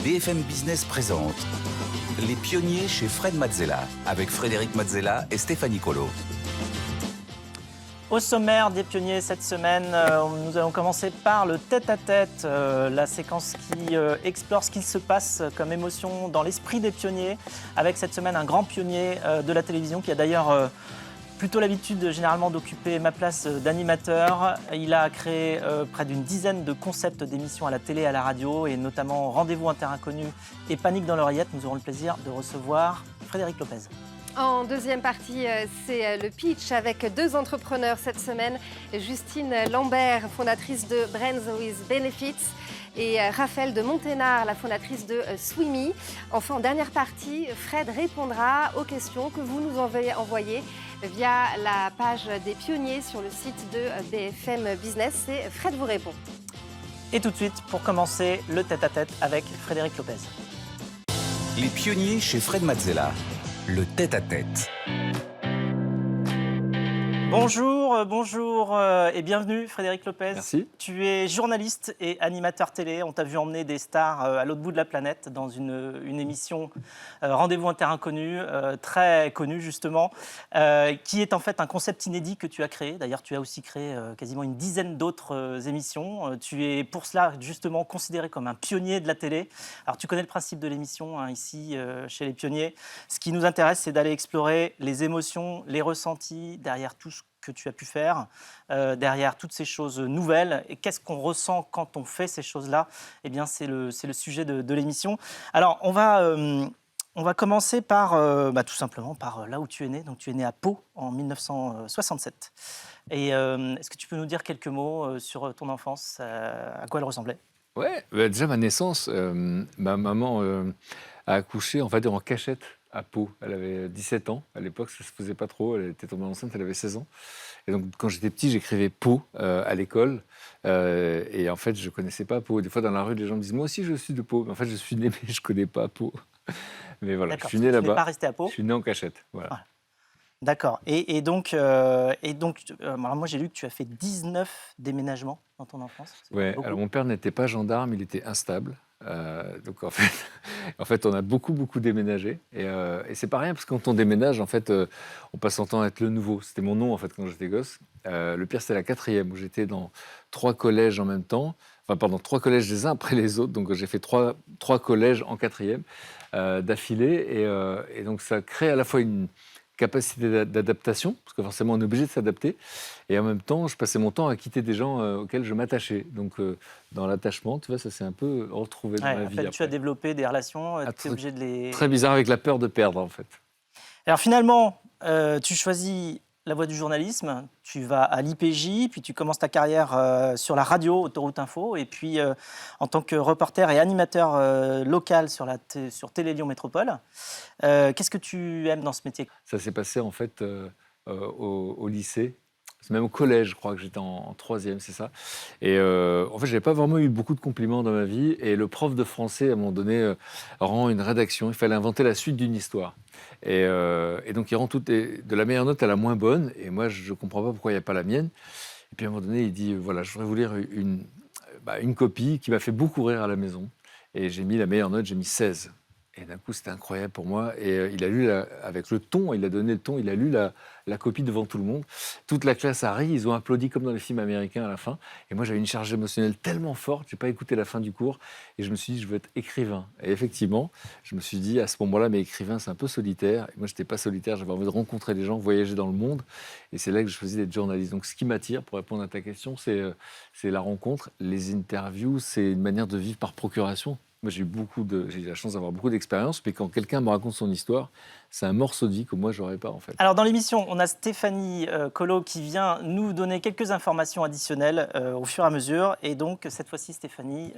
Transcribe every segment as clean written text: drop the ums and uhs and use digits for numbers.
BFM Business présente Les pionniers chez Fred Mazzella, avec Frédéric Mazzella et Stéphanie Colo. Au sommaire des pionniers cette semaine, nous allons commencer par le tête-à-tête, la séquence qui explore ce qu'il se passe comme émotion dans l'esprit des pionniers, avec cette semaine un grand pionnier de la télévision qui a d'ailleurs plutôt l'habitude généralement d'occuper ma place d'animateur. Il a créé près d'une dizaine de concepts d'émissions à la télé et à la radio, et notamment Rendez-vous Inter Inconnu et Panique dans l'oreillette. Nous aurons le plaisir de recevoir Frédéric Lopez. En deuxième partie, c'est le pitch avec deux entrepreneurs cette semaine. Justine Lambert, fondatrice de Brands with Benefits, et Raphaël de Monténard, la fondatrice de Swimmy. Enfin, en dernière partie, Fred répondra aux questions que vous nous envoyez via la page des pionniers sur le site de BFM Business. Et Fred vous répond. Et tout de suite, pour commencer, le tête-à-tête avec Frédéric Lopez. Les pionniers chez Fred Mazzella, le tête-à-tête. Bonjour et bienvenue Frédéric Lopez. Merci. Tu es journaliste et animateur télé. On t'a vu emmener des stars à l'autre bout de la planète dans une émission Rendez-vous Inter Inconnu, très connue justement, qui est en fait un concept inédit que tu as créé. D'ailleurs, tu as aussi créé quasiment une dizaine d'autres émissions. Tu es pour cela justement considéré comme un pionnier de la télé. Alors, tu connais le principe de l'émission ici chez les pionniers. Ce qui nous intéresse, c'est d'aller explorer les émotions, les ressentis derrière tout ce que tu as pu faire, derrière toutes ces choses nouvelles. Et qu'est-ce qu'on ressent quand on fait ces choses-là ? Eh bien, c'est le sujet de l'émission. Alors, on va commencer par, tout simplement par là où tu es né. Donc, tu es né à Pau en 1967. Et est-ce que tu peux nous dire quelques mots sur ton enfance, à quoi elle ressemblait ? Ouais, déjà ma naissance, ma maman a accouché, on va dire, en cachette à Pau. Elle avait 17 ans à l'époque, ça se faisait pas trop. Elle était tombée enceinte, elle avait 16 ans. Et donc quand j'étais petit, j'écrivais Pau à l'école. Et en fait, je connaissais pas Pau. Des fois dans la rue, les gens me disent moi aussi je suis de Pau. Mais en fait, je suis né, mais je connais pas Pau. Mais voilà, D'accord, je suis né là-bas. Tu n'es pas resté à Pau ? Je suis né en cachette. Voilà. D'accord. Et donc, alors moi j'ai lu que tu as fait 19 déménagements dans ton enfance. Ouais. Alors mon père n'était pas gendarme, il était instable. Donc en fait, on a beaucoup déménagé. Et c'est pas rien parce que quand on déménage, en fait, on passe son temps à être le nouveau. C'était mon nom en fait quand j'étais gosse. Le pire, c'était la 4e où j'étais dans 3 collèges en même temps. Enfin, pardon, 3 collèges les uns après les autres. Donc j'ai fait 3 collèges en 4e d'affilée. Et donc ça crée à la fois une capacité d'adaptation, parce que forcément on est obligé de s'adapter, et en même temps je passais mon temps à quitter des gens auxquels je m'attachais. Donc dans l'attachement, tu vois, ça s'est un peu retrouvé dans ma vie. Tu as développé des relations, tu es obligé de les... Très bizarre, avec la peur de perdre en fait. Alors finalement, tu choisis la voie du journalisme, tu vas à l'IPJ, puis tu commences ta carrière sur la radio, Autoroute Info, et puis en tant que reporter et animateur local sur Télé Lyon Métropole. Qu'est-ce que tu aimes dans ce métier ? Ça s'est passé en fait au lycée. C'est même au collège, je crois que j'étais en 3e, c'est ça. Et en fait, je n'avais pas vraiment eu beaucoup de compliments dans ma vie. Et le prof de français, à un moment donné, rend une rédaction. Il fallait inventer la suite d'une histoire. Et donc, il rend de la meilleure note à la moins bonne. Et moi, je ne comprends pas pourquoi il n'y a pas la mienne. Et puis, à un moment donné, il dit, voilà, je voudrais vous lire une copie qui m'a fait beaucoup rire à la maison. Et j'ai mis la meilleure note, j'ai mis 16. Et d'un coup, c'était incroyable pour moi. Et il a lu, avec le ton, il a donné le ton, il a lu la copie devant tout le monde. Toute la classe a ri, ils ont applaudi comme dans les films américains à la fin. Et moi, j'avais une charge émotionnelle tellement forte, je n'ai pas écouté la fin du cours. Et je me suis dit, je veux être écrivain. Et effectivement, je me suis dit, à ce moment-là, mais écrivain, c'est un peu solitaire. Et moi, je n'étais pas solitaire, j'avais envie de rencontrer des gens, voyager dans le monde. Et c'est là que je choisis d'être journaliste. Donc, ce qui m'attire, pour répondre à ta question, c'est la rencontre. Les interviews, c'est une manière de vivre par procuration. Moi, j'ai eu la chance d'avoir beaucoup d'expérience, mais quand quelqu'un me raconte son histoire, c'est un morceau de vie que moi, je n'aurais pas, en fait. Alors, dans l'émission, on a Stéphanie Colo qui vient nous donner quelques informations additionnelles au fur et à mesure. Et donc, cette fois-ci, Stéphanie,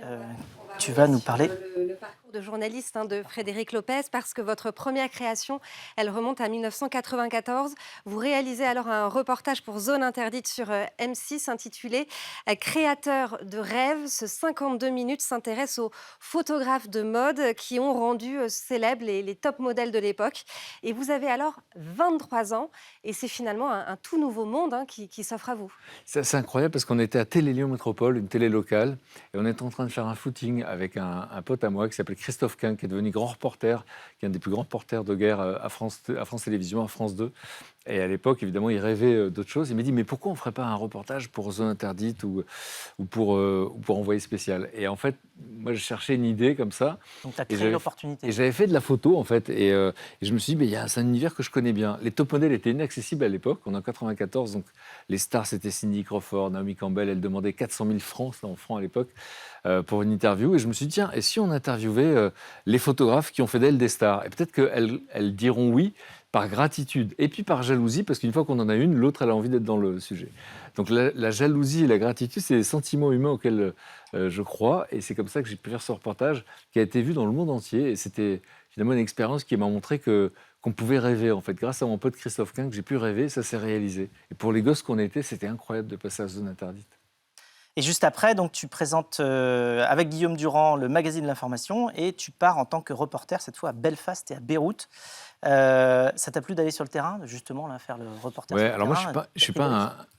tu vas nous parler... Le parcours de journaliste de Frédéric Lopez, parce que votre première création, elle remonte à 1994. Vous réalisez alors un reportage pour Zone Interdite sur M6 intitulé « Créateur de rêves ». Ce 52 minutes s'intéresse aux photographes de mode qui ont rendu célèbres les top modèles de l'époque. Et vous avez alors 23 ans et c'est finalement un tout nouveau monde qui s'offre à vous. C'est incroyable parce qu'on était à Télé Lyon Métropole, une télé locale, et on était en train de faire un footing avec un pote à moi qui s'appelle Christophe Quin, qui est devenu grand reporter, qui est un des plus grands reporters de guerre à France Télévisions, à France 2. Et à l'époque, évidemment, il rêvait d'autres choses. Il m'a dit, mais pourquoi on ne ferait pas un reportage pour Zone Interdite ou pour Envoyé spécial? Et en fait, moi, je cherchais une idée comme ça. Donc, tu as créé l'opportunité. Et j'avais fait de la photo, en fait. Et je me suis dit, c'est un univers que je connais bien. Les top modèles étaient inaccessibles à l'époque. On est en 94, donc les stars, c'était Cindy Crawford, Naomi Campbell. Elle demandait 400 000 francs, c'était en francs à l'époque, pour une interview. Et je me suis dit, tiens, et si on interviewait les photographes qui ont fait d'elles des stars? Et peut-être qu'elles diront oui, par gratitude et puis par jalousie, parce qu'une fois qu'on en a une, l'autre, elle a envie d'être dans le sujet. Donc la jalousie et la gratitude, c'est des sentiments humains auxquels je crois, et c'est comme ça que j'ai pu faire ce reportage qui a été vu dans le monde entier, et c'était finalement une expérience qui m'a montré qu'on pouvait rêver, en fait. Grâce à mon pote Christophe Quin, que j'ai pu rêver, ça s'est réalisé. Et pour les gosses qu'on était, c'était incroyable de passer à Zone Interdite. Et juste après, donc, tu présentes avec Guillaume Durand le magazine de l'information et tu pars en tant que reporter, cette fois à Belfast et à Beyrouth. Ça t'a plu d'aller sur le terrain, justement, là, faire le reporter Ouais, sur le alors terrain? moi, je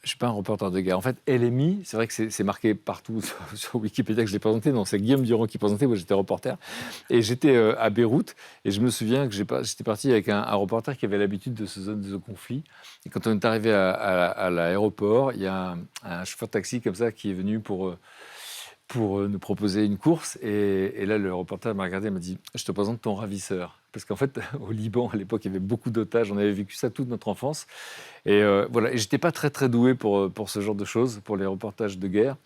suis pas un reporter de guerre. En fait, LMI, c'est vrai que c'est marqué partout sur Wikipédia que je l'ai présenté. Non, c'est Guillaume Durand qui présentait. Moi, j'étais reporter. Et j'étais à Beyrouth. Et je me souviens que j'étais parti avec un reporter qui avait l'habitude de ce zone de conflit. Et quand on est arrivé à l'aéroport, il y a un chauffeur de taxi comme ça qui est venu pour nous proposer une course. Et là, le reporter m'a regardé et m'a dit « Je te présente ton ravisseur ». Parce qu'en fait, au Liban, à l'époque, il y avait beaucoup d'otages. On avait vécu ça toute notre enfance. Et voilà. Et je n'étais pas très, très doué pour ce genre de choses, pour les reportages de guerre.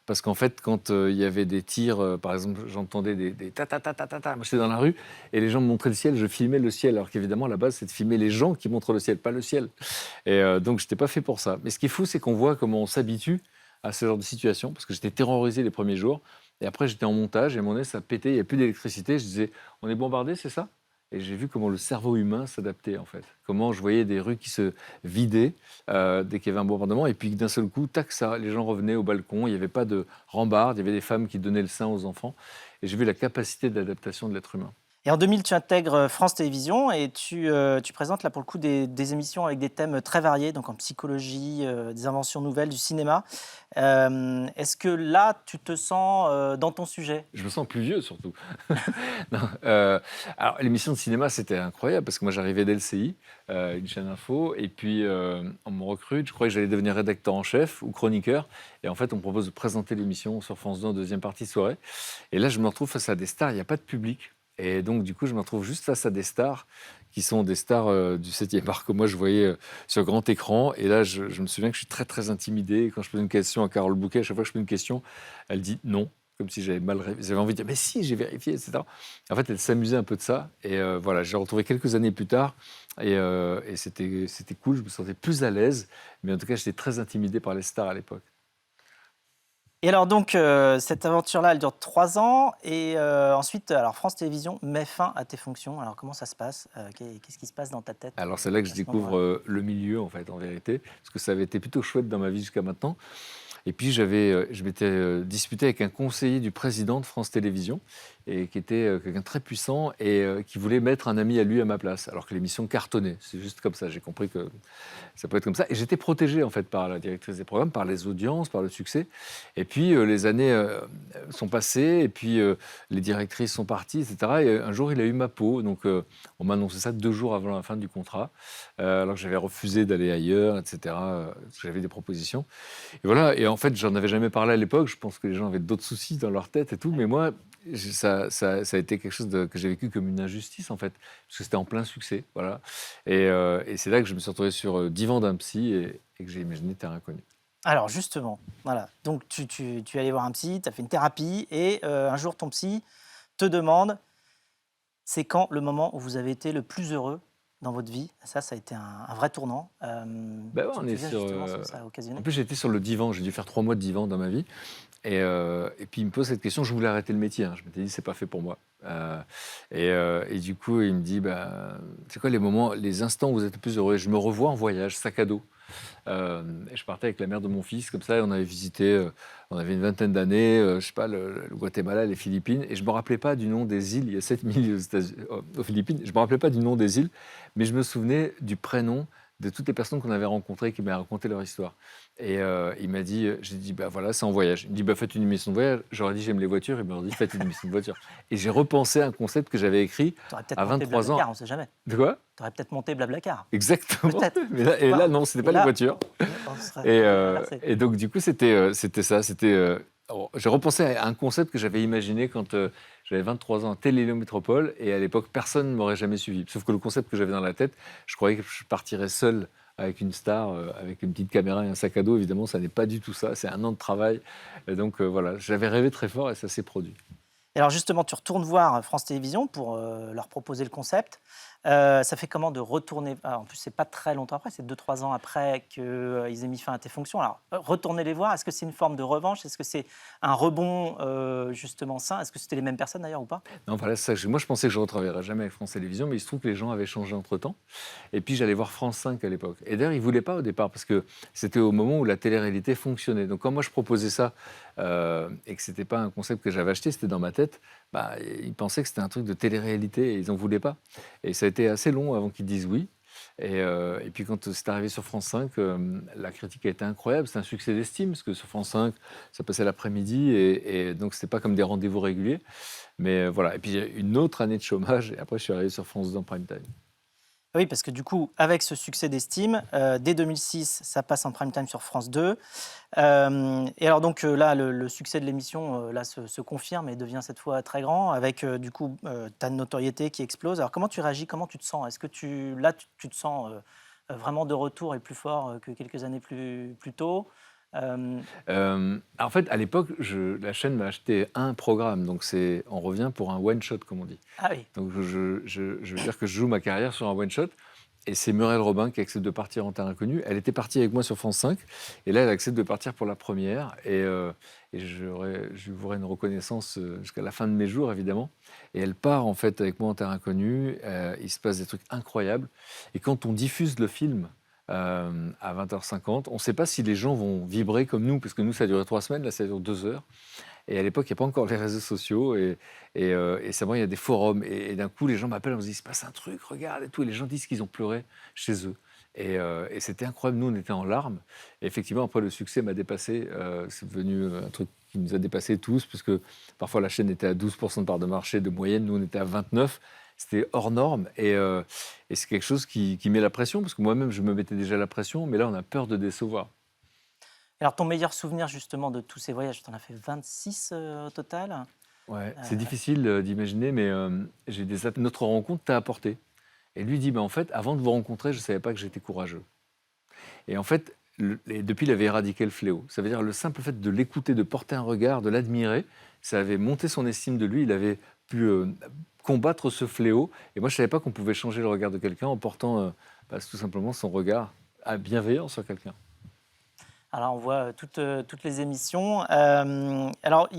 Parce qu'en fait, quand il y avait des tirs, par exemple, j'entendais des ta-ta-ta-ta-ta-ta. Moi, j'étais dans la rue et les gens me montraient le ciel. Je filmais le ciel. Alors qu'évidemment, à la base, c'est de filmer les gens qui montrent le ciel, pas le ciel. Et donc, je n'étais pas fait pour ça. Mais ce qui est fou, c'est qu'on voit comment on s'habitue à ce genre de situation. Parce que j'étais terrorisé les premiers jours. Et après, j'étais en montage et à un moment donné, ça pétait. Il n'y a plus d'électricité. Je disais, on est bombardé, c'est ça? Et j'ai vu comment le cerveau humain s'adaptait, en fait. Comment je voyais des rues qui se vidaient dès qu'il y avait un bombardement. Et puis d'un seul coup, tac, ça, les gens revenaient au balcon. Il n'y avait pas de rambarde. Il y avait des femmes qui donnaient le sein aux enfants. Et j'ai vu la capacité d'adaptation de l'être humain. Et en 2000, tu intègres France Télévisions et tu présentes là pour le coup des émissions avec des thèmes très variés, donc en psychologie, des inventions nouvelles, du cinéma. Est-ce que là, tu te sens dans ton sujet? Je me sens plus vieux surtout. Non, alors l'émission de cinéma, c'était incroyable parce que moi j'arrivais d'LCI, une chaîne info, et puis on me recrute. Je croyais que j'allais devenir rédacteur en chef ou chroniqueur. Et en fait, on me propose de présenter l'émission sur France 2 en deuxième partie de soirée. Et là, je me retrouve face à des stars, il n'y a pas de public. Et donc, du coup, je me retrouve juste face à des stars qui sont des stars du 7e art que moi, je voyais sur grand écran. Et là, je me souviens que je suis très, très intimidé. Quand je pose une question à Carole Bouquet, à chaque fois que je pose une question, elle dit non, comme si j'avais j'avais envie de dire « mais si, j'ai vérifié », etc. En fait, elle s'amusait un peu de ça. Et voilà, j'ai retrouvé quelques années plus tard. Et c'était cool, je me sentais plus à l'aise. Mais en tout cas, j'étais très intimidé par les stars à l'époque. Et alors donc, cette aventure-là, elle dure 3 ans. Et ensuite, alors France Télévisions met fin à tes fonctions. Alors comment ça se passe? Qu'est-ce qui se passe dans ta tête? Alors c'est là que je à ce moment-là? découvre le milieu, en fait, en vérité. Parce que ça avait été plutôt chouette dans ma vie jusqu'à maintenant. Et puis je m'étais disputé avec un conseiller du président de France Télévisions, et qui était quelqu'un de très puissant et qui voulait mettre un ami à lui à ma place, alors que l'émission cartonnait. C'est juste comme ça, j'ai compris que ça peut être comme ça. Et j'étais protégé en fait par la directrice des programmes, par les audiences, par le succès. Et puis les années sont passées, et puis les directrices sont parties, etc. Et un jour, il a eu ma peau. Donc on m'a annoncé ça 2 jours avant la fin du contrat, alors que j'avais refusé d'aller ailleurs, etc. Parce que j'avais des propositions. Et voilà, et en fait, j'en avais jamais parlé à l'époque. Je pense que les gens avaient d'autres soucis dans leur tête et tout. Mais moi, ça a été quelque chose que j'ai vécu comme une injustice, en fait. Parce que c'était en plein succès, voilà. Et c'est là que je me suis retrouvé sur divan d'un psy et que j'ai imaginé Terre Inconnue. Alors justement, voilà. Donc tu es allé voir un psy, tu as fait une thérapie et un jour ton psy te demande c'est quand le moment où vous avez été le plus heureux dans votre vie? Ça a été un vrai tournant. Ben ouais, on tu est viens sur. justement ce que ça a occasionné? En plus, j'étais sur le divan. J'ai dû faire 3 mois de divan dans ma vie. Et puis, il me pose cette question. Je voulais arrêter le métier, hein. Je m'étais dit, c'est pas fait pour moi. Et du coup, il me dit, c'est quoi les moments, les instants où vous êtes le plus heureux? Je me revois en voyage, sac à dos, Et je partais avec la mère de mon fils, comme ça, et on avait visité, on avait une vingtaine d'années, je sais pas, le Guatemala, les Philippines, et je me rappelais pas du nom des îles. Il y a 7000 îles aux Philippines. Je me rappelais pas du nom des îles, mais je me souvenais du prénom de toutes les personnes qu'on avait rencontrées, qui m'avaient raconté leur histoire. Et il m'a dit, j'ai dit, bah voilà, c'est en voyage. Il me dit, bah faites une émission de voyage. J'aurais dit, j'aime les voitures. Il m'a dit, faites une émission de voiture. Et j'ai repensé à un concept que j'avais écrit T'aurais peut-être à monté 23 ans. Blablacar, on ne sait jamais. De quoi? T'aurais peut-être monté Blablacar. Exactement. Peut-être. Mais là, et là, non, c'était pas là, les voitures. On serait inversé. Et donc, du coup, c'était ça. J'ai repensé à un concept que j'avais imaginé quand j'avais 23 ans à Télélo Métropole. Et à l'époque, personne ne m'aurait jamais suivi. Sauf que le concept que j'avais dans la tête, je croyais que je partirais seul avec une star, avec une petite caméra et un sac à dos. Évidemment, ça n'est pas du tout ça. C'est un an de travail. Et donc, voilà, j'avais rêvé très fort et ça s'est produit. Et alors justement, tu retournes voir France Télévisions pour leur proposer le concept. Ça fait comment de retourner en plus, c'est pas très longtemps après, c'est 2-3 ans après qu'ils aient mis fin à tes fonctions. Alors, retourner les voir, est-ce que c'est une forme de revanche? Est-ce que c'est un rebond justement sain? Est-ce que c'était les mêmes personnes d'ailleurs ou pas? Non, voilà, moi, je pensais que je ne retravaillerais jamais avec France Télévisions, mais il se trouve que les gens avaient changé entre-temps. Et puis, j'allais voir France 5 à l'époque. Et d'ailleurs, ils ne voulaient pas au départ, parce que c'était au moment où la télé-réalité fonctionnait. Donc, quand moi, je proposais ça, et que ce n'était pas un concept que j'avais acheté, c'était dans ma tête, bah, ils pensaient que c'était un truc de télé-réalité et ils n'en voulaient pas. Et ça a été assez long avant qu'ils disent oui. Et puis quand c'est arrivé sur France 5, la critique a été incroyable. C'est un succès d'estime, parce que sur France 5, ça passait l'après-midi, et donc c'était pas comme des rendez-vous réguliers. Mais voilà. Et puis il y a une autre année de chômage, et après je suis arrivé sur France 2 en prime time. Oui, parce que du coup, avec ce succès d'estime, dès 2006, ça passe en prime time sur France 2. Et alors donc là, le succès de l'émission là se confirme et devient cette fois très grand, avec du coup ta notoriété qui explose. Alors comment tu réagis, comment tu te sens? Est-ce que tu te sens vraiment de retour et plus fort que quelques années plus tôt? En fait, à l'époque, la chaîne m'a acheté un programme, donc on revient pour un one-shot, comme on dit. Ah oui. Donc je veux dire que je joue ma carrière sur un one-shot. Et c'est Muriel Robin qui accepte de partir en terre inconnue. Elle était partie avec moi sur France 5. Et là, elle accepte de partir pour la première. Et je voudrais une reconnaissance jusqu'à la fin de mes jours, évidemment. Et elle part, en fait, avec moi en terre inconnue. Il se passe des trucs incroyables. Et quand on diffuse le film à 20h50, on ne sait pas si les gens vont vibrer comme nous. Parce que nous, ça a duré 3 semaines. Là, ça dure 2 heures. Et à l'époque, il n'y a pas encore les réseaux sociaux. Et c'est vrai, il y a des forums. Et d'un coup, les gens m'appellent, on se dit, il se passe un truc, regarde et tout. Et les gens disent qu'ils ont pleuré chez eux. Et c'était incroyable. Nous, on était en larmes. Et effectivement, après, le succès m'a dépassé. C'est devenu un truc qui nous a dépassés tous, parce que parfois, la chaîne était à 12% de part de marché de moyenne. Nous, on était à 29%. C'était hors norme. Et c'est quelque chose qui met la pression, parce que moi-même, je me mettais déjà la pression. Mais là, on a peur de décevoir. Alors, ton meilleur souvenir, justement, de tous ces voyages, tu en as fait 26 au total. Ouais, c'est difficile d'imaginer, mais notre rencontre t'a apporté. Et lui dit, bah, en fait, avant de vous rencontrer, je ne savais pas que j'étais courageux. Et en fait, depuis, il avait éradiqué le fléau. Ça veut dire le simple fait de l'écouter, de porter un regard, de l'admirer, ça avait monté son estime de lui. Il avait pu combattre ce fléau. Et moi, je ne savais pas qu'on pouvait changer le regard de quelqu'un en portant tout simplement son regard bienveillant sur quelqu'un. Alors, on voit toutes les émissions. Alors,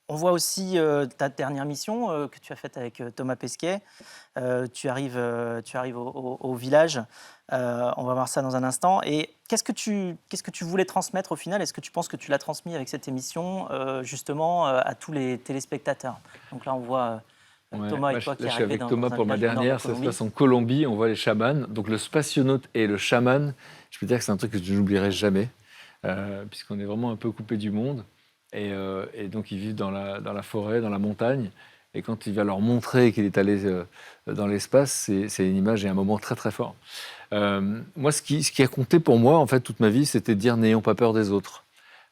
on voit aussi ta dernière mission que tu as faite avec Thomas Pesquet. Tu arrives au village. On va voir ça dans un instant. Et qu'est-ce que tu voulais transmettre au final? Est-ce que tu penses que tu l'as transmis avec cette émission justement à tous les téléspectateurs? Donc là, on voit Thomas et toi qui je suis arrivez avec dans Thomas un pour ma village du nord de dernière. Ça se Colombie. passe en Colombie. On voit les chamans. Donc le spationaute et le chaman, je peux dire que c'est un truc que je n'oublierai jamais. Puisqu'on est vraiment un peu coupé du monde. Et donc, ils vivent dans la forêt, dans la montagne. Et quand il va leur montrer qu'il est allé dans l'espace, c'est une image et un moment très, très fort. Moi, ce qui a compté pour moi, en fait, toute ma vie, c'était de dire « n'ayons pas peur des autres ».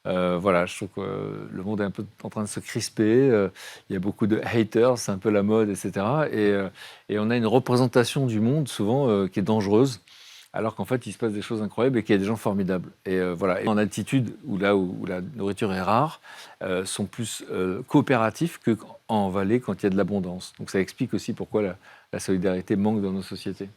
Voilà, je trouve que le monde est un peu en train de se crisper. Il y a beaucoup de haters, c'est un peu la mode, etc. Et on a une représentation du monde, souvent, qui est dangereuse. Alors qu'en fait, il se passe des choses incroyables et qu'il y a des gens formidables. Et voilà. Et en altitude, où la nourriture est rare, sont plus coopératifs qu'en vallée quand il y a de l'abondance. Donc ça explique aussi pourquoi la solidarité manque dans nos sociétés.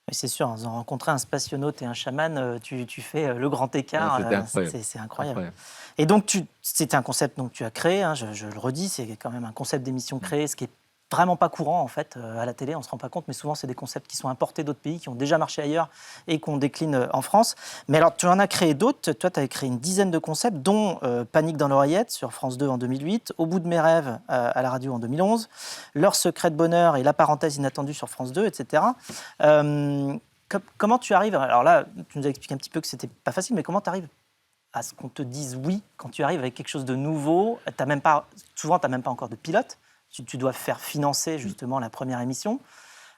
Oui, c'est sûr, en rencontrant un spationaute et un chaman, tu fais le grand écart. C'était incroyable. C'est incroyable. Et donc, c'était un concept que tu as créé, hein, je le redis, c'est quand même un concept d'émission créé, ce qui est vraiment pas courant en fait à la télé, on se rend pas compte, mais souvent c'est des concepts qui sont importés d'autres pays, qui ont déjà marché ailleurs et qu'on décline en France. Mais alors tu en as créé d'autres, toi tu as créé une dizaine de concepts, dont Panique dans l'oreillette sur France 2 en 2008, Au bout de mes rêves à la radio en 2011, Leur secret de bonheur et La parenthèse inattendue sur France 2, etc. Comment tu arrives, alors là tu nous as expliqué un petit peu que c'était pas facile, mais comment tu arrives à ce qu'on te dise oui quand tu arrives avec quelque chose de nouveau? Souvent tu n'as même pas encore de pilote. Tu dois faire financer justement la première émission.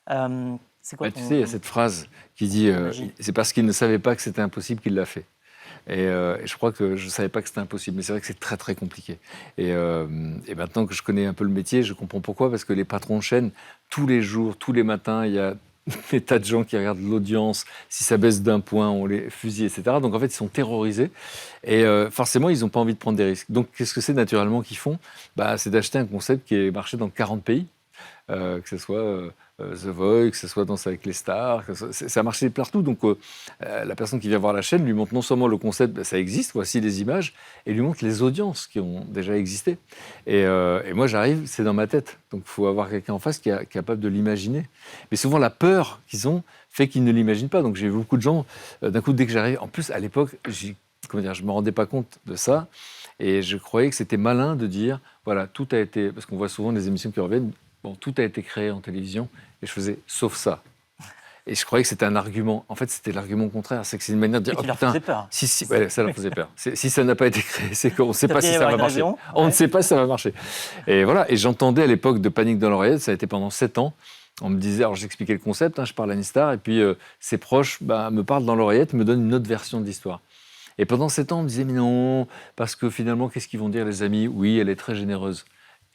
C'est quoi Tu sais, il y a cette phrase qui dit c'est parce qu'il ne savait pas que c'était impossible qu'il l'a fait. Et je crois que je ne savais pas que c'était impossible, mais c'est vrai que c'est très très compliqué. Et maintenant que je connais un peu le métier, je comprends pourquoi, parce que les patrons de chaîne, tous les jours, tous les matins, il y a des tas de gens qui regardent l'audience. Si ça baisse d'un point, on les fusille, etc. Donc en fait, ils sont terrorisés. Et forcément, ils n'ont pas envie de prendre des risques. Donc qu'est-ce que c'est naturellement qu'ils font? C'est d'acheter un concept qui est marché dans 40 pays. Que ce soit The Voice, que ce soit Danse avec les stars, ça a marché partout. Donc la personne qui vient voir la chaîne lui montre non seulement le concept, ça existe, voici les images, et lui montre les audiences qui ont déjà existé. Et moi j'arrive, c'est dans ma tête. Donc il faut avoir quelqu'un en face qui est capable de l'imaginer. Mais souvent la peur qu'ils ont fait qu'ils ne l'imaginent pas. Donc j'ai vu beaucoup de gens, d'un coup dès que j'arrive, en plus à l'époque, je ne me rendais pas compte de ça. Et je croyais que c'était malin de dire, voilà, tout a été, parce qu'on voit souvent des émissions qui reviennent, bon, tout a été créé en télévision, et je faisais sauf ça. Et je croyais que c'était un argument. En fait, c'était l'argument contraire. C'est que c'est une manière de dire, oh putain, faisait peur. Ça leur faisait peur. Si ça n'a pas été créé, c'est qu'on ne sait pas si ça va marcher. On ne sait pas si ça va marcher. Et voilà. Et j'entendais à l'époque de Panique dans l'oreillette, ça a été pendant 7 ans. On me disait, alors j'expliquais le concept, je parle à une star, et puis ses proches me parlent dans l'oreillette, me donnent une autre version de l'histoire. Et pendant 7 ans, on me disait, mais non, parce que finalement, qu'est-ce qu'ils vont dire les amis? Oui, elle est très généreuse.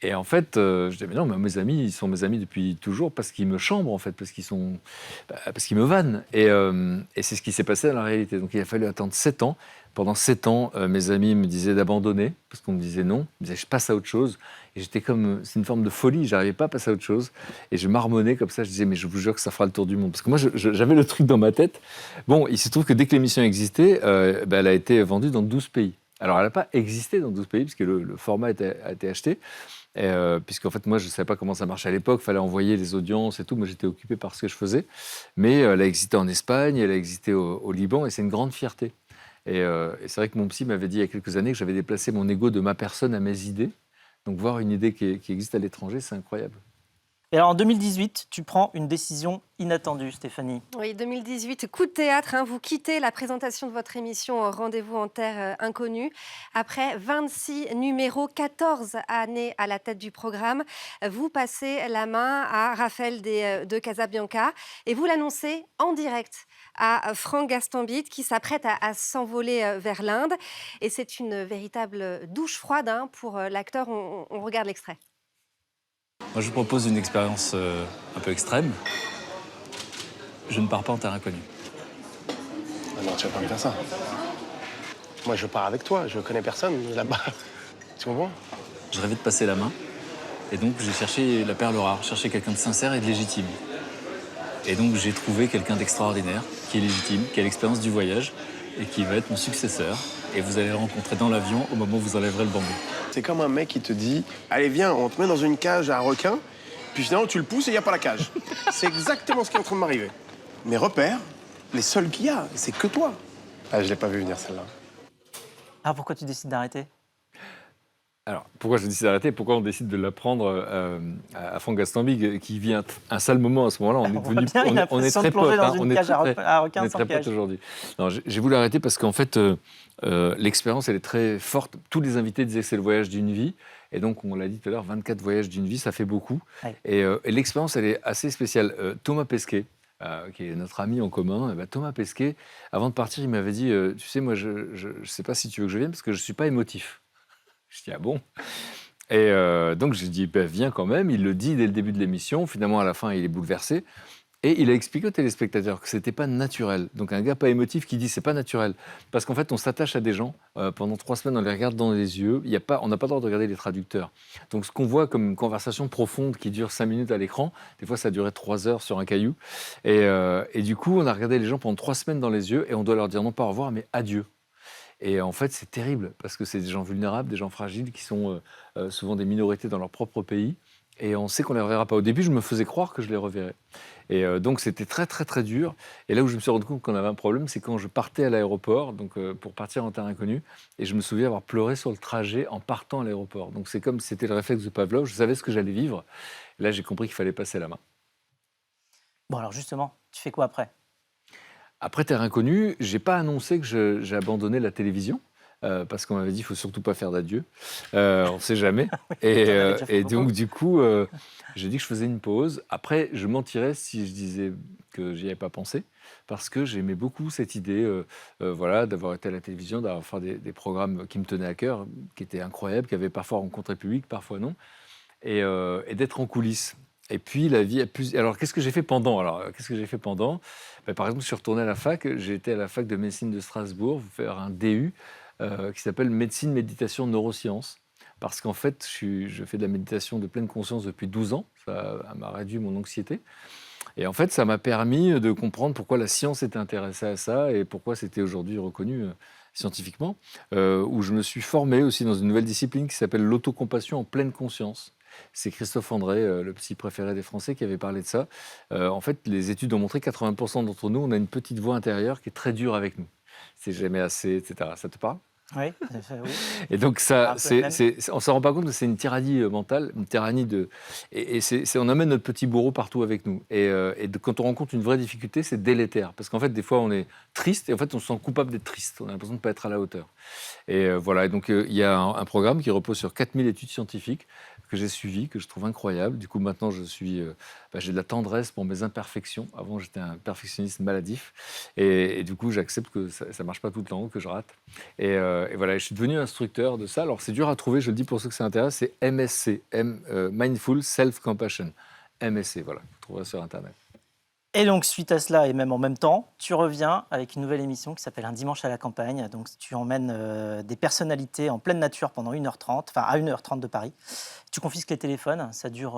Et en fait, je disais, mais non, mais mes amis, ils sont mes amis depuis toujours parce qu'ils me chambrent, en fait, parce qu'ils me vannent. Et c'est ce qui s'est passé dans la réalité. Donc il a fallu attendre 7 ans. Pendant 7 ans, mes amis me disaient d'abandonner, parce qu'on me disait non. Ils me disaient, je passe à autre chose. Et j'étais comme, c'est une forme de folie, j'arrivais pas à passer à autre chose. Et je marmonnais comme ça, je disais, mais je vous jure que ça fera le tour du monde. Parce que moi, j'avais le truc dans ma tête. Bon, il se trouve que dès que l'émission existait, elle a été vendue dans 12 pays. Alors, elle n'a pas existé dans 12 pays, puisque le format a été acheté. Puisqu'en fait, moi, je ne savais pas comment ça marchait à l'époque. Il fallait envoyer les audiences et tout. Moi, j'étais occupé par ce que je faisais. Mais elle a existé en Espagne, elle a existé au Liban, et c'est une grande fierté. Et c'est vrai que mon psy m'avait dit il y a quelques années que j'avais déplacé mon ego de ma personne à mes idées. Donc, voir une idée qui existe à l'étranger, c'est incroyable. Et alors, en 2018, tu prends une décision inattendue, Stéphanie. Oui, 2018, coup de théâtre. Vous quittez la présentation de votre émission Rendez-vous en terre inconnue. Après 26 numéros, 14 années à la tête du programme, vous passez la main à Raphaël de Casabianca et vous l'annoncez en direct à Franck Gastambide qui s'apprête à s'envoler vers l'Inde. Et c'est une véritable douche froide pour l'acteur. On regarde l'extrait. Moi, je vous propose une expérience un peu extrême. Je ne pars pas en terre inconnue. Ah non, tu vas pas me faire ça. Moi, je pars avec toi. Je connais personne là-bas. Tu comprends? Je rêvais de passer la main. Et donc, j'ai cherché la perle rare, cherché quelqu'un de sincère et de légitime. Et donc, j'ai trouvé quelqu'un d'extraordinaire, qui est légitime, qui a l'expérience du voyage et qui va être mon successeur. Et vous allez le rencontrer dans l'avion au moment où vous enlèverez le bambou. C'est comme un mec qui te dit « Allez, viens, on te met dans une cage à requin. » Puis finalement, tu le pousses et il n'y a pas la cage. C'est exactement ce qui est en train de m'arriver. Mes repères, les seuls qu'il y a, c'est que toi. Ah, je l'ai pas vu venir, celle-là. Ah, pourquoi tu décides d'arrêter? Alors, pourquoi je décide d'arrêter? Pourquoi on décide de l'apprendre à Franck Gastambide, qui vit un sale moment à ce moment-là? On est très potes. On est très potes aujourd'hui. Non, j'ai voulu arrêter parce qu'en fait, l'expérience, elle est très forte. Tous les invités disaient que c'est le voyage d'une vie. Et donc, on l'a dit tout à l'heure, 24 voyages d'une vie, ça fait beaucoup. Ouais. Et l'expérience, elle est assez spéciale. Thomas Pesquet, qui est notre ami en commun, Thomas Pesquet, avant de partir, il m'avait dit tu sais, moi, je ne sais pas si tu veux que je vienne parce que je ne suis pas émotif. Je dis, ah bon? Et donc, j'ai dit, viens quand même. Il le dit dès le début de l'émission. Finalement, à la fin, il est bouleversé. Et il a expliqué aux téléspectateurs que ce n'était pas naturel. Donc, un gars pas émotif qui dit, c'est pas naturel. Parce qu'en fait, on s'attache à des gens. Pendant 3 semaines, on les regarde dans les yeux. On n'a pas le droit de regarder les traducteurs. Donc, ce qu'on voit comme une conversation profonde qui dure 5 minutes à l'écran, des fois, ça durait 3 heures sur un caillou. Et du coup, on a regardé les gens pendant 3 semaines dans les yeux. Et on doit leur dire non pas au revoir, mais adieu. Et en fait, c'est terrible, parce que c'est des gens vulnérables, des gens fragiles, qui sont souvent des minorités dans leur propre pays. et on sait qu'on ne les reverra pas. Au début, je me faisais croire que je les reverrais. Et donc, c'était très, très, très dur. Et là où je me suis rendu compte qu'on avait un problème, c'est quand je partais à l'aéroport, donc pour partir en terre inconnue, et je me souviens avoir pleuré sur le trajet en partant à l'aéroport. Donc, c'est comme si c'était le réflexe de Pavlov. Je savais ce que j'allais vivre. Et là, j'ai compris qu'il fallait passer la main. Bon, alors justement, tu fais quoi après? Après Terre Inconnue, j'ai pas annoncé que j'ai abandonné la télévision. Parce qu'on m'avait dit qu'il ne faut surtout pas faire d'adieu. On ne sait jamais. Et donc, du coup, j'ai dit que je faisais une pause. Après, je mentirais si je disais que j'y avais pas pensé, parce que j'aimais beaucoup cette idée voilà, d'avoir été à la télévision, d'avoir fait des programmes qui me tenaient à cœur, qui étaient incroyables, qui avaient parfois rencontré public, parfois non, et d'être en coulisses. Et puis, la vie a plus... Alors, qu'est-ce que j'ai fait pendant? Par exemple, je suis retourné à la fac. J'ai été à la fac de médecine de Strasbourg, faire un DU, qui s'appelle médecine, méditation, neurosciences. Parce qu'en fait, je fais de la méditation de pleine conscience depuis 12 ans. Ça m'a réduit mon anxiété. Et en fait, ça m'a permis de comprendre pourquoi la science était intéressée à ça et pourquoi c'était aujourd'hui reconnu scientifiquement. Où je me suis formé aussi dans une nouvelle discipline qui s'appelle l'autocompassion en pleine conscience. C'est Christophe André, le psy préféré des Français, qui avait parlé de ça. En fait, les études ont montré que 80% d'entre nous, on a une petite voix intérieure qui est très dure avec nous. C'est jamais assez, etc. Ça te parle? Oui. Et donc, on ne s'en rend pas compte que c'est une tyrannie mentale, une tyrannie de... Et on amène notre petit bourreau partout avec nous. Quand on rencontre une vraie difficulté, c'est délétère. Parce qu'en fait, des fois, on est triste et en fait, on se sent coupable d'être triste. On a l'impression de ne pas être à la hauteur. Et voilà, et donc il y a un programme qui repose sur 4000 études scientifiques que j'ai suivies, que je trouve incroyable. Du coup, maintenant, j'ai de la tendresse pour mes imperfections. Avant, j'étais un perfectionniste maladif. Et du coup, j'accepte que ça ne marche pas tout le temps, que je rate. Et voilà, je suis devenu instructeur de ça. Alors, c'est dur à trouver, je le dis pour ceux que ça intéresse, c'est MSC, Mindful Self-Compassion. MSC, voilà, vous trouverez sur Internet. Et donc, suite à cela, et même en même temps, tu reviens avec une nouvelle émission qui s'appelle Un dimanche à la campagne. Donc, tu emmènes des personnalités en pleine nature pendant 1h30, enfin à 1h30 de Paris. Tu confisques les téléphones. Ça dure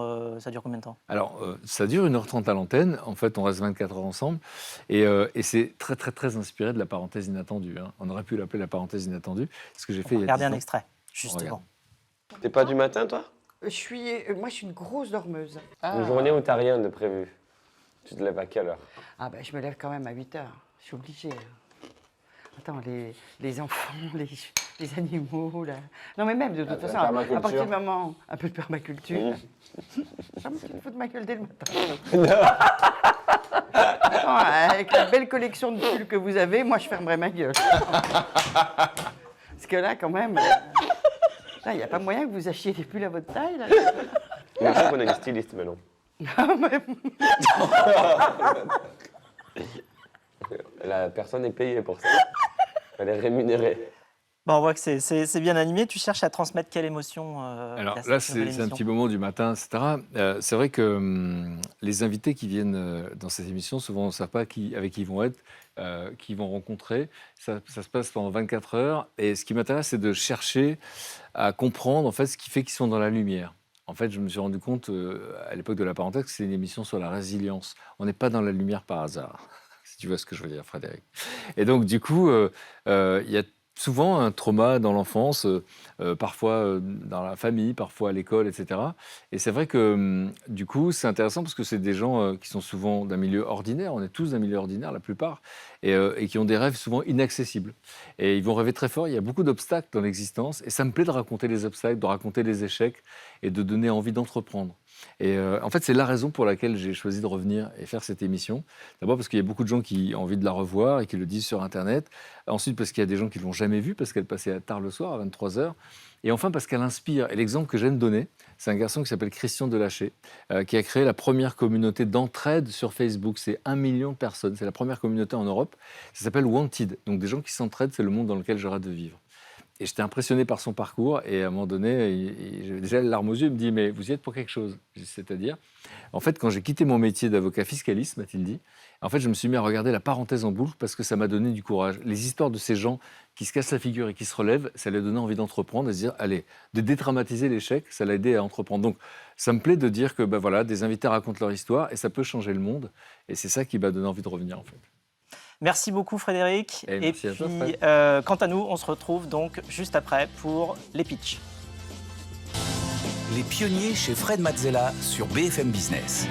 combien de temps? Alors, ça dure 1h30 à l'antenne. En fait, on reste 24 heures ensemble. Et c'est très, très, très inspiré de la parenthèse inattendue. Hein. On aurait pu l'appeler la parenthèse inattendue. Ce que j'ai fait il y a 10 ans. Regardez un extrait, justement. T'es pas du matin, toi? Moi, je suis une grosse dormeuse. Une journée où t'as rien de prévu. Tu te lèves à quelle heure? Ah ben, je me lève quand même à 8 heures. Je suis obligée. Attends, les enfants, les animaux, là. Non, mais même, de toute façon, à partir du moment... Un peu de permaculture. Ça me fout de ma gueule dès le matin. Attends, avec la belle collection de pulls que vous avez, moi, je fermerai ma gueule. Parce que là, quand même... Il n'y a pas moyen que vous achetiez des pulls à votre taille, là. On sait qu'on a une styliste maintenant. La personne est payée pour ça. Elle est rémunérée. Bon, on voit que c'est bien animé. Tu cherches à transmettre quelle émotion Alors là, c'est un petit moment du matin, etc. C'est vrai que les invités qui viennent dans cette émission, souvent, on ne sait pas avec qui ils vont être, qui ils vont rencontrer. Ça se passe pendant 24 heures. Et ce qui m'intéresse, c'est de chercher à comprendre en fait, ce qui fait qu'ils sont dans la lumière. En fait, je me suis rendu compte, à l'époque de la parenthèse, que c'est une émission sur la résilience. On n'est pas dans la lumière par hasard, si tu vois ce que je veux dire, Frédéric. Et donc, du coup, il y a souvent un trauma dans l'enfance, parfois dans la famille, parfois à l'école, etc. Et c'est vrai que, du coup, c'est intéressant parce que c'est des gens qui sont souvent d'un milieu ordinaire. On est tous d'un milieu ordinaire, la plupart, et qui ont des rêves souvent inaccessibles. Et ils vont rêver très fort. Il y a beaucoup d'obstacles dans l'existence. Et ça me plaît de raconter les obstacles, de raconter les échecs et de donner envie d'entreprendre. Et en fait, c'est la raison pour laquelle j'ai choisi de revenir et faire cette émission. D'abord parce qu'il y a beaucoup de gens qui ont envie de la revoir et qui le disent sur Internet. Ensuite, parce qu'il y a des gens qui ne l'ont jamais vue, parce qu'elle passait tard le soir, à 23h. Et enfin, parce qu'elle inspire. Et l'exemple que j'aime donner, c'est un garçon qui s'appelle Christian Delaché, qui a créé la première communauté d'entraide sur Facebook. C'est 1 million de personnes. C'est la première communauté en Europe. Ça s'appelle Wanted. Donc des gens qui s'entraident, c'est le monde dans lequel je rêve de vivre. Et j'étais impressionné par son parcours. Et à un moment donné, j'avais déjà les larmes aux yeux. Il me dit, mais vous y êtes pour quelque chose. C'est-à-dire, en fait, quand j'ai quitté mon métier d'avocat fiscaliste, m'a-t-il dit, en fait, je me suis mis à regarder la parenthèse en boucle parce que ça m'a donné du courage. Les histoires de ces gens qui se cassent la figure et qui se relèvent, ça leur donnait envie d'entreprendre et de se dire, allez, de dédramatiser l'échec, ça l'a aidé à entreprendre. Donc, ça me plaît de dire que voilà, des invités racontent leur histoire et ça peut changer le monde. Et c'est ça qui m'a donné envie de revenir, en fait. Merci beaucoup, Frédéric. Et puis, quant à nous, on se retrouve donc juste après pour les pitchs. Les pionniers chez Fred Mazzella sur BFM Business.